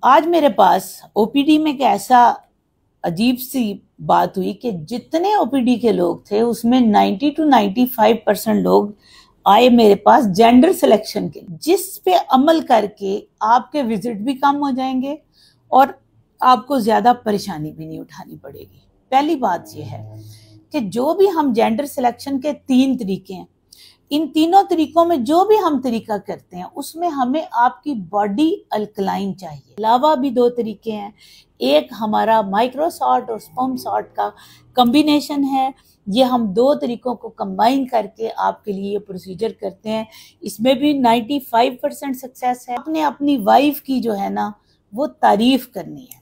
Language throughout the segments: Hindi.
आज मेरे पास ओपीडी में एक ऐसा अजीब सी बात हुई कि जितने ओपीडी के लोग थे उसमें 90 to 95% लोग आए मेरे पास जेंडर सिलेक्शन के, जिस पे अमल करके आपके विजिट भी कम हो जाएंगे और आपको ज्यादा परेशानी भी नहीं उठानी पड़ेगी। पहली बात यह है कि जो भी हम जेंडर सिलेक्शन के 3 तरीके हैं, इन तीनों तरीकों में जो भी हम तरीका करते हैं उसमें हमें आपकी बॉडी अल्कलाइन चाहिए। अलावा भी 2 तरीके हैं, एक हमारा माइक्रोसॉर्ट और स्पर्म सॉर्ट का कॉम्बिनेशन है। ये हम 2 तरीकों को कंबाइन करके आपके लिए ये प्रोसीजर करते हैं। इसमें भी 95% सक्सेस है। आपने अपनी वाइफ की जो है ना वो तारीफ करनी है,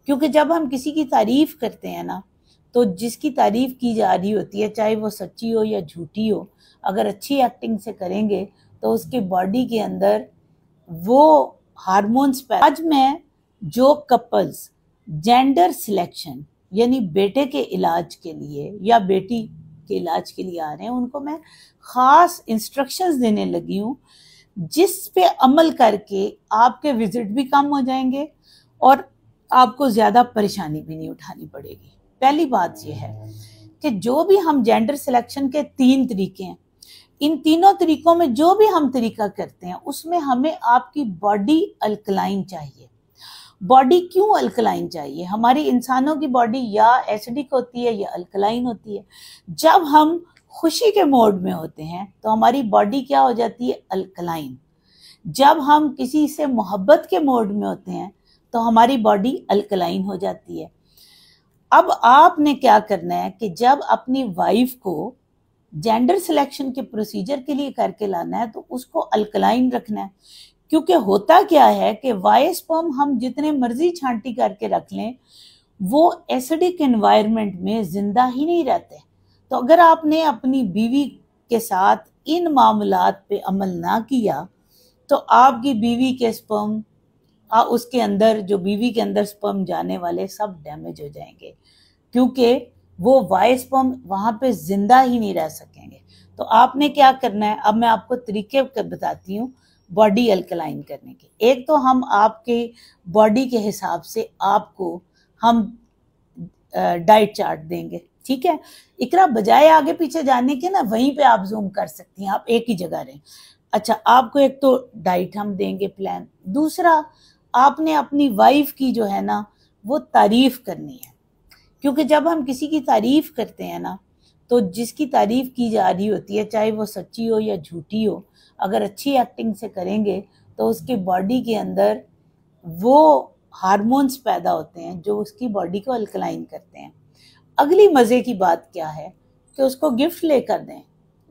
क्योंकि जब हम किसी की तारीफ करते हैं ना तो जिसकी तारीफ की जा रही होती है, चाहे वो सच्ची हो या झूठी हो, अगर अच्छी एक्टिंग से करेंगे तो उसकी बॉडी के अंदर वो हार्मोन्स पैदा। आज मैं जो कपल्स जेंडर सिलेक्शन यानी बेटे के इलाज के लिए या बेटी के इलाज के लिए आ रहे हैं, उनको मैं खास इंस्ट्रक्शंस देने लगी हूँ, जिस पे अमल करके आपके विजिट भी कम हो जाएंगे और आपको ज्यादा परेशानी भी नहीं उठानी पड़ेगी। पहली बात यह है कि जो भी हम जेंडर सिलेक्शन के 3 तरीके हैं, इन तीनों तरीकों में जो भी हम तरीका करते हैं उसमें हमें आपकी बॉडी अल्कलाइन चाहिए। बॉडी क्यों अल्कलाइन चाहिए? हमारी इंसानों की बॉडी या एसिडिक होती है या अल्कलाइन होती है। जब हम खुशी के मोड में होते हैं तो हमारी बॉडी क्या हो जाती है? अल्कलाइन। जब हम किसी से मोहब्बत के मोड में होते हैं तो हमारी बॉडी अल्कलाइन हो जाती है। अब आपने क्या करना है कि जब अपनी वाइफ को जेंडर सिलेक्शन के प्रोसीजर के लिए करके लाना है तो उसको अल्कलाइन रखना है, क्योंकि होता क्या है कि वाई स्पर्म हम जितने मर्जी छांटी करके रख लें वो एसिडिक एनवायरनमेंट में जिंदा ही नहीं रहते। तो अगर आपने अपनी बीवी के साथ इन मामलात पे अमल ना किया तो आपकी बीवी के स्पर्म उसके अंदर जो बीवी के अंदर स्पर्म जाने वाले सब डैमेज हो जाएंगे, क्योंकि वो वाई स्पर्म वहां पे जिंदा ही नहीं रह सकेंगे। तो आपने क्या करना है, अब मैं आपको तरीके बताती हूँ बॉडी अल्कलाइन करने के। एक तो हम आपके बॉडी के हिसाब से आपको हम डाइट चार्ट देंगे, ठीक है। इकरा बजाय आगे पीछे जाने के ना वहीं पे आप जूम कर सकती हैं, आप एक ही जगह रहें। अच्छा, आपको एक तो डाइट हम देंगे प्लान, दूसरा आपने अपनी वाइफ की जो है ना वो तारीफ करनी है, क्योंकि जब हम किसी की तारीफ करते हैं ना तो जिसकी तारीफ की जा रही होती है, चाहे वो सच्ची हो या झूठी हो, अगर अच्छी एक्टिंग से करेंगे तो उसकी बॉडी के अंदर वो हार्मोन्स पैदा होते हैं जो उसकी बॉडी को अल्कलाइन करते हैं। अगली मजे की बात क्या है कि उसको गिफ्ट लेकर दें,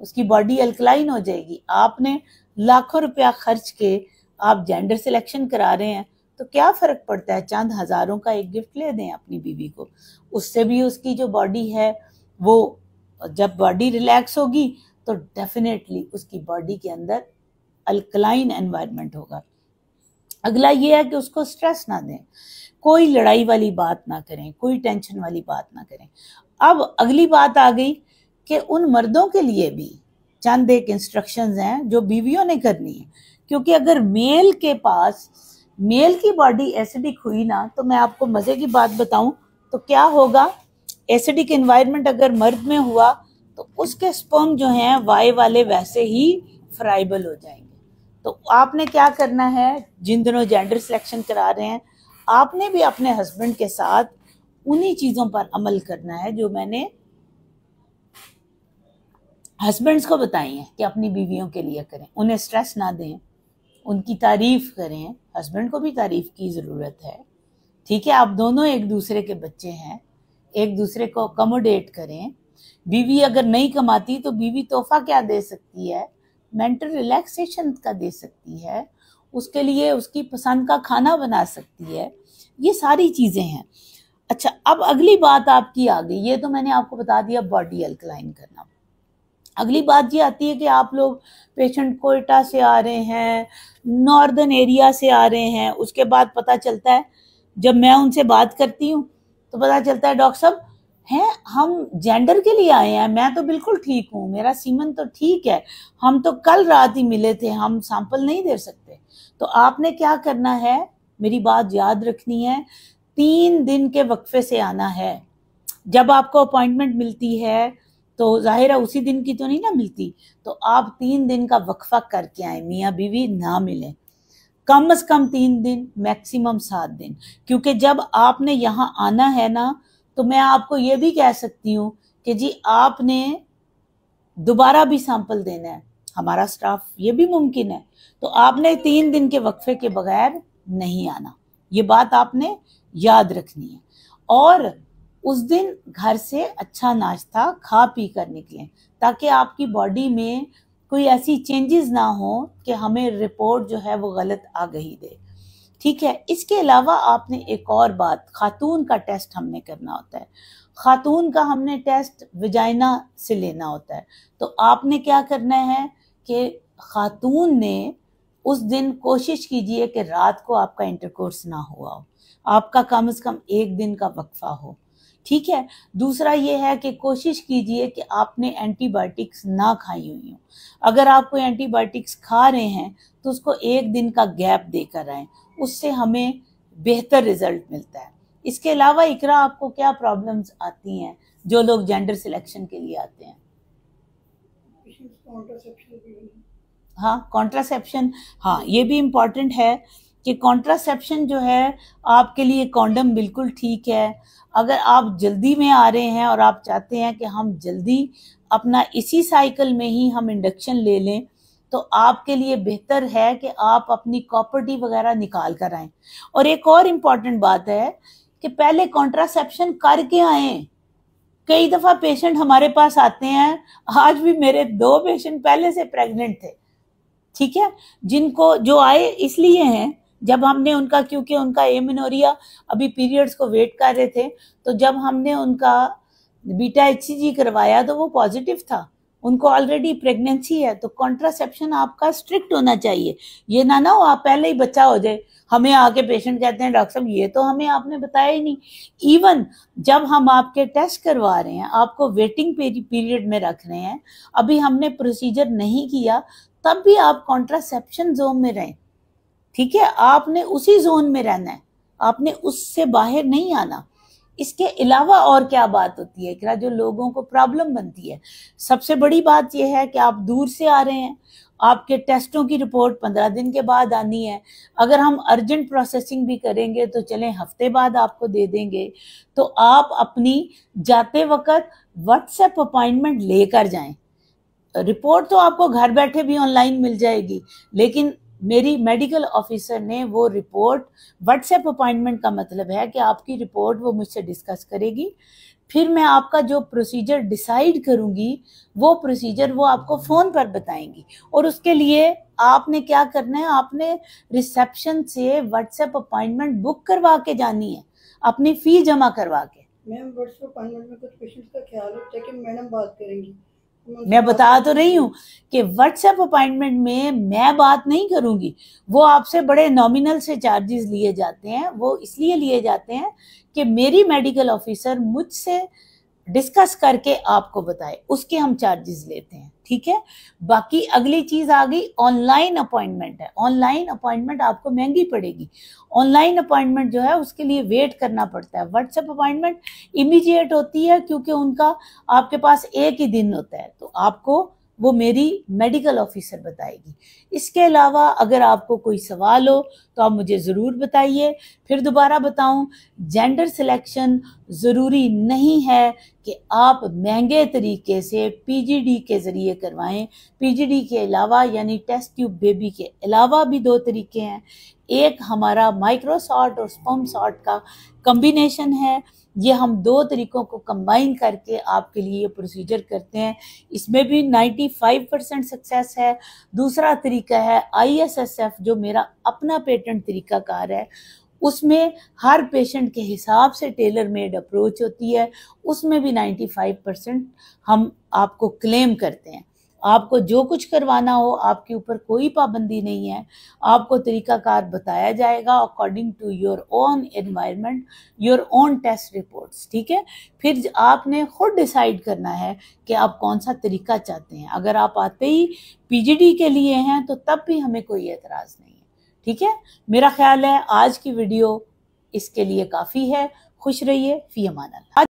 उसकी बॉडी अल्कलाइन हो जाएगी। आपने लाखों रुपया खर्च के आप जेंडर सिलेक्शन करा रहे हैं तो क्या फर्क पड़ता है, चंद हजारों का एक गिफ्ट ले दें अपनी बीवी को, उससे भी उसकी जो बॉडी है वो जब बॉडी रिलैक्स होगी तो डेफिनेटली उसकी बॉडी के अंदर अल्कलाइन एनवायरनमेंट होगा। अगला ये है कि उसको स्ट्रेस ना दें, कोई लड़ाई वाली बात ना करें, कोई टेंशन वाली बात ना करें। अब अगली बात आ गई कि उन मर्दों के लिए भी चंद एक इंस्ट्रक्शंस हैं जो बीवियों ने करनी है, क्योंकि अगर मेल के पास मेल की बॉडी एसिडिक हुई ना, तो मैं आपको मजे की बात बताऊं तो क्या होगा, एसिडिक एनवायरनमेंट अगर मर्द में हुआ तो उसके स्पर्म जो हैं वाई वाले वैसे ही फ्राइबल हो जाएंगे। तो आपने क्या करना है, जिन दिनों जेंडर सिलेक्शन करा रहे हैं आपने भी अपने हस्बैंड के साथ उन्हीं चीजों पर अमल करना है जो मैंने हस्बैंड्स को बताई हैं कि अपनी बीवियों के लिए करें। उन्हें स्ट्रेस ना दें, उनकी तारीफ करें, हस्बैंड को भी तारीफ की जरूरत है, ठीक है। आप दोनों एक दूसरे के बच्चे हैं, एक दूसरे को अकोमोडेट करें। बीवी अगर नहीं कमाती तो बीवी तोहफा क्या दे सकती है, मेंटल रिलैक्सेशन का दे सकती है, उसके लिए उसकी पसंद का खाना बना सकती है, ये सारी चीजें हैं। अच्छा, अब अगली बात आपकी आ गई, ये तो मैंने आपको बता दिया बॉडी अल्कलाइन करना। अगली बात ये आती है कि आप लोग पेशेंट कोयटा से आ रहे हैं, नॉर्दर्न एरिया से आ रहे हैं, उसके बाद पता चलता है जब मैं उनसे बात करती हूँ तो पता चलता है डॉक्टर साहब हैं हम जेंडर के लिए आए हैं, मैं तो बिल्कुल ठीक हूँ, मेरा सीमन तो ठीक है, हम तो कल रात ही मिले थे, हम सैंपल नहीं दे सकते। तो आपने क्या करना है, मेरी बात याद रखनी है, 3 दिन के वक्फे से आना है। जब आपको अपॉइंटमेंट मिलती है तो जाहिर है उसी दिन की तो नहीं ना मिलती, तो आप 3 दिन का वक्फा करके आए, मियाँ बीवी ना मिले, कम से कम 3 दिन, मैक्सिमम 7 दिन। क्योंकि जब आपने यहाँ आना है ना, तो मैं आपको ये भी कह सकती हूँ कि जी आपने दोबारा भी सैंपल देना है, हमारा स्टाफ, ये भी मुमकिन है, तो आपने 3 दिन के वक्फे के बगैर नहीं आना, ये बात आपने याद रखनी है। और उस दिन घर से अच्छा नाश्ता खा पी कर निकलें, ताकि आपकी बॉडी में कोई ऐसी चेंजेस ना हो कि हमें रिपोर्ट जो है वो गलत आ गई दे, ठीक है। इसके अलावा आपने एक और बात, खातून का टेस्ट हमने करना होता है, खातून का हमने टेस्ट विजाइना से लेना होता है। तो आपने क्या करना है कि खातून ने उस दिन कोशिश कीजिए कि रात को आपका इंटरकोर्स ना हुआ हो, आपका कम से कम 1 दिन का वक्फा हो, ठीक है। दूसरा ये है कि कोशिश कीजिए कि आपने एंटीबायोटिक्स ना खाई हुई हो, अगर आप कोई एंटीबायोटिक्स खा रहे हैं तो उसको 1 दिन का गैप देकर आए, उससे हमें बेहतर रिजल्ट मिलता है। इसके अलावा इकरा आपको क्या प्रॉब्लम्स आती हैं जो लोग जेंडर सिलेक्शन के लिए आते हैं? हाँ, कॉन्ट्रासेप्शन, हाँ ये भी इम्पॉर्टेंट है कि कॉन्ट्रासेप्शन जो है आपके लिए कॉन्डम बिल्कुल ठीक है। अगर आप जल्दी में आ रहे हैं और आप चाहते हैं कि हम जल्दी अपना इसी साइकिल में ही हम इंडक्शन ले लें, तो आपके लिए बेहतर है कि आप अपनी कॉपर्टी वगैरह निकाल कर आएं। और एक और इम्पॉर्टेंट बात है कि पहले कॉन्ट्रासेप्शन करके आएं। कई दफा पेशेंट हमारे पास आते हैं, आज भी मेरे 2 पेशेंट पहले से प्रेग्नेंट थे, ठीक है, जिनको जो आए इसलिए हैं, जब हमने उनका, क्योंकि उनका एमिनोरिया अभी पीरियड्स को वेट कर रहे थे, तो जब हमने उनका बीटा HCG करवाया तो वो पॉजिटिव था, उनको ऑलरेडी प्रेगनेंसी है। तो कॉन्ट्रासेप्शन आपका स्ट्रिक्ट होना चाहिए, ये ना हो आप पहले ही बच्चा हो जाए, हमें आके पेशेंट कहते हैं डॉक्टर साहब ये तो हमें आपने बताया ही नहीं। इवन जब हम आपके टेस्ट करवा रहे हैं, आपको वेटिंग पीरियड में रख रहे हैं, अभी हमने प्रोसीजर नहीं किया, तब भी आप कॉन्ट्रासेप्शन जोन में रहें, ठीक है, आपने उसी जोन में रहना है, आपने उससे बाहर नहीं आना। इसके अलावा और क्या बात होती है क्या जो लोगों को प्रॉब्लम बनती है? सबसे बड़ी बात यह है कि आप दूर से आ रहे हैं, आपके टेस्टों की रिपोर्ट 15 दिन के बाद आनी है, अगर हम अर्जेंट प्रोसेसिंग भी करेंगे तो चलें हफ्ते बाद आपको दे देंगे। तो आप अपनी जाते वक्त व्हाट्सएप अपॉइंटमेंट लेकर जाएं, रिपोर्ट तो आपको घर बैठे भी ऑनलाइन मिल जाएगी, लेकिन मेरी मेडिकल ऑफिसर ने वो रिपोर्ट, व्हाट्सएप अपॉइंटमेंट का मतलब है कि आपकी रिपोर्ट वो मुझसे डिस्कस करेगी, फिर मैं आपका जो प्रोसीजर डिसाइड करूंगी वो प्रोसीजर वो आपको फोन पर बताएंगी। और उसके लिए आपने क्या करना है, आपने रिसेप्शन से व्हाट्सएप अपॉइंटमेंट बुक करवा के जानी है, अपनी फी जमा करवा के। मैम व्हाट्सएप अपॉइंटमेंट में कुछ पेशेंट्स का ख्याल रखते हैं कि मैडम बात करेंगी, मैं बता तो रही हूँ कि व्हाट्सएप अपॉइंटमेंट में मैं बात नहीं करूंगी, वो आपसे बड़े नॉमिनल से चार्जेस लिए जाते हैं, वो इसलिए लिए जाते हैं कि मेरी मेडिकल ऑफिसर मुझसे डिस्कस करके आपको बताए, उसके हम चार्जेस लेते हैं, ठीक है। बाकी अगली चीज आ गई ऑनलाइन अपॉइंटमेंट है। ऑनलाइन अपॉइंटमेंट आपको महंगी पड़ेगी, ऑनलाइन अपॉइंटमेंट जो है उसके लिए वेट करना पड़ता है। व्हाट्सएप अपॉइंटमेंट इमीडिएट होती है क्योंकि उनका आपके पास एक ही दिन होता है, तो आपको वो मेरी मेडिकल ऑफिसर बताएगी। इसके अलावा अगर आपको कोई सवाल हो तो आप मुझे ज़रूर बताइए। फिर दोबारा बताऊं, जेंडर सिलेक्शन ज़रूरी नहीं है कि आप महंगे तरीके से PGD के ज़रिए करवाएं। PGD के अलावा यानी टेस्ट ट्यूब बेबी के अलावा भी 2 तरीके हैं, एक हमारा माइक्रोसॉट और स्पर्म सॉट का कम्बिनेशन है, ये हम 2 तरीकों को कंबाइन करके आपके लिए प्रोसीजर करते हैं, इसमें भी 95% सक्सेस है। दूसरा तरीका है ISSF जो मेरा अपना पेटेंट तरीकाकार है, उसमें हर पेशेंट के हिसाब से टेलर मेड अप्रोच होती है, उसमें भी 95% हम आपको क्लेम करते हैं। आपको जो कुछ करवाना हो, आपके ऊपर कोई पाबंदी नहीं है, आपको तरीकाकार बताया जाएगा according to your own environment, your own test reports, ठीक है। फिर आपने खुद डिसाइड करना है कि आप कौन सा तरीका चाहते हैं। अगर आप आते ही PGD के लिए हैं तो तब भी हमें कोई एतराज़ नहीं है, ठीक है, मेरा ख्याल है आज की वीडियो इसके लिए काफ़ी है। खुश रहिए, फी अमान अल्लाह।